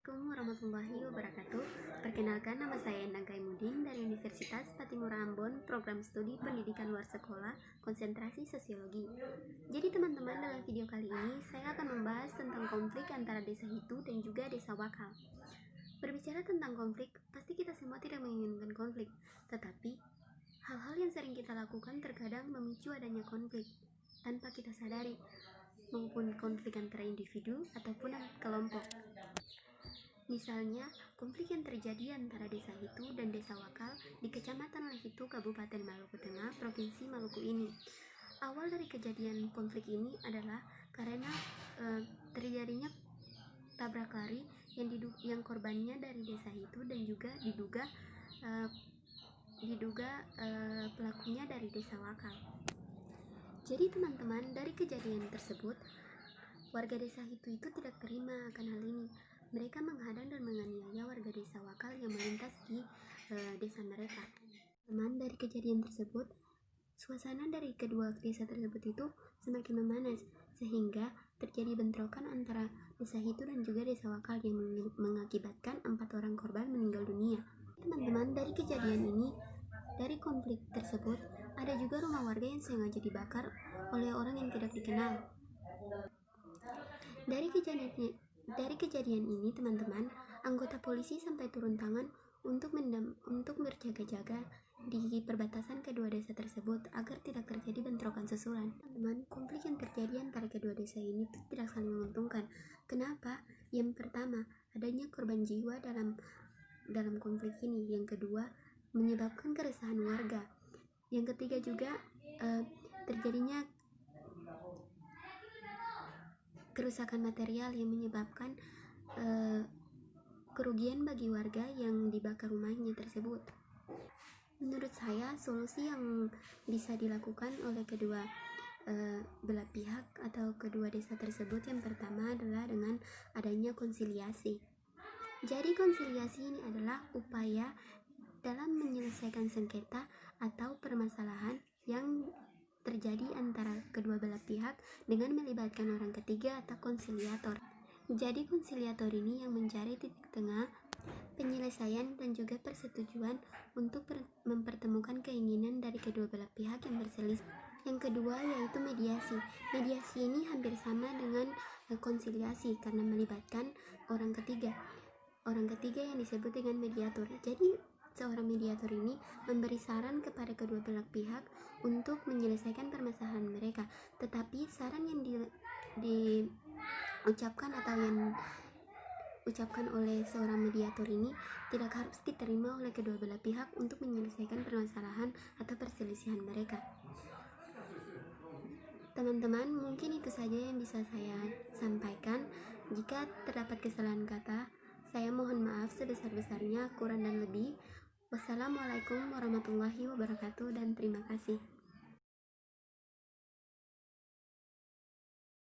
Assalamualaikum warahmatullahi wabarakatuh. Perkenalkan, nama saya Endang Kaimudin dari Universitas Patimura Ambon, program studi pendidikan luar sekolah, konsentrasi sosiologi. Jadi teman-teman, dalam video kali ini saya akan membahas tentang konflik antara desa Hitu dan juga desa Wakal. Berbicara tentang konflik, pasti kita semua tidak menginginkan konflik, tetapi hal-hal yang sering kita lakukan terkadang memicu adanya konflik tanpa kita sadari, maupun konflik antara individu ataupun kelompok. Misalnya, konflik yang terjadi antara desa Hitu dan desa Wakal di Kecamatan Lehitu, Kabupaten Maluku Tengah, Provinsi Maluku ini. Awal dari kejadian konflik ini adalah karena terjadinya tabrak lari yang korbannya dari desa Hitu dan juga diduga pelakunya dari desa Wakal. Jadi teman-teman, dari kejadian tersebut, warga desa Hitu itu tidak terima akan hal ini. Mereka menghadang dan menganiaya warga desa Wakal yang melintas di desa mereka. Teman, dari kejadian tersebut, suasana dari kedua desa tersebut itu semakin memanas, sehingga terjadi bentrokan antara desa Hitu dan juga desa Wakal yang mengakibatkan 4 orang korban meninggal dunia. Teman-teman, dari kejadian ini, dari konflik tersebut, ada juga rumah warga yang sengaja dibakar oleh orang yang tidak dikenal. Dari kejadian ini, teman-teman, anggota polisi sampai turun tangan untuk berjaga-jaga di perbatasan kedua desa tersebut agar tidak terjadi bentrokan susulan. Teman-teman, konflik yang terjadi antara kedua desa ini tidak saling menguntungkan. Kenapa? Yang pertama, adanya korban jiwa dalam konflik ini. Yang kedua, menyebabkan keresahan warga. Yang ketiga juga terjadinya kerusakan material yang menyebabkan kerugian bagi warga yang dibakar rumahnya tersebut. Menurut saya, solusi yang bisa dilakukan oleh kedua belah pihak atau kedua desa tersebut, yang pertama adalah dengan adanya konsiliasi. Jadi konsiliasi ini adalah upaya dalam menyelesaikan sengketa atau permasalahan yang terjadi antara kedua belah pihak dengan melibatkan orang ketiga atau konsiliator. Jadi konsiliator ini yang mencari titik tengah penyelesaian dan juga persetujuan untuk mempertemukan keinginan dari kedua belah pihak yang berselisih. Yang kedua yaitu mediasi. Mediasi ini hampir sama dengan konsiliasi karena melibatkan orang ketiga. Orang ketiga yang disebut dengan mediator. Jadi seorang mediator ini memberi saran kepada kedua belah pihak untuk menyelesaikan permasalahan mereka. Tetapi saran yang diucapkan atau yang ucapkan oleh seorang mediator ini tidak harus diterima oleh kedua belah pihak untuk menyelesaikan permasalahan atau perselisihan mereka. Teman-teman, mungkin itu saja yang bisa saya sampaikan. Jika terdapat kesalahan kata, saya mohon maaf sebesar-besarnya, kurang dan lebih. Wassalamualaikum warahmatullahi wabarakatuh dan terima kasih.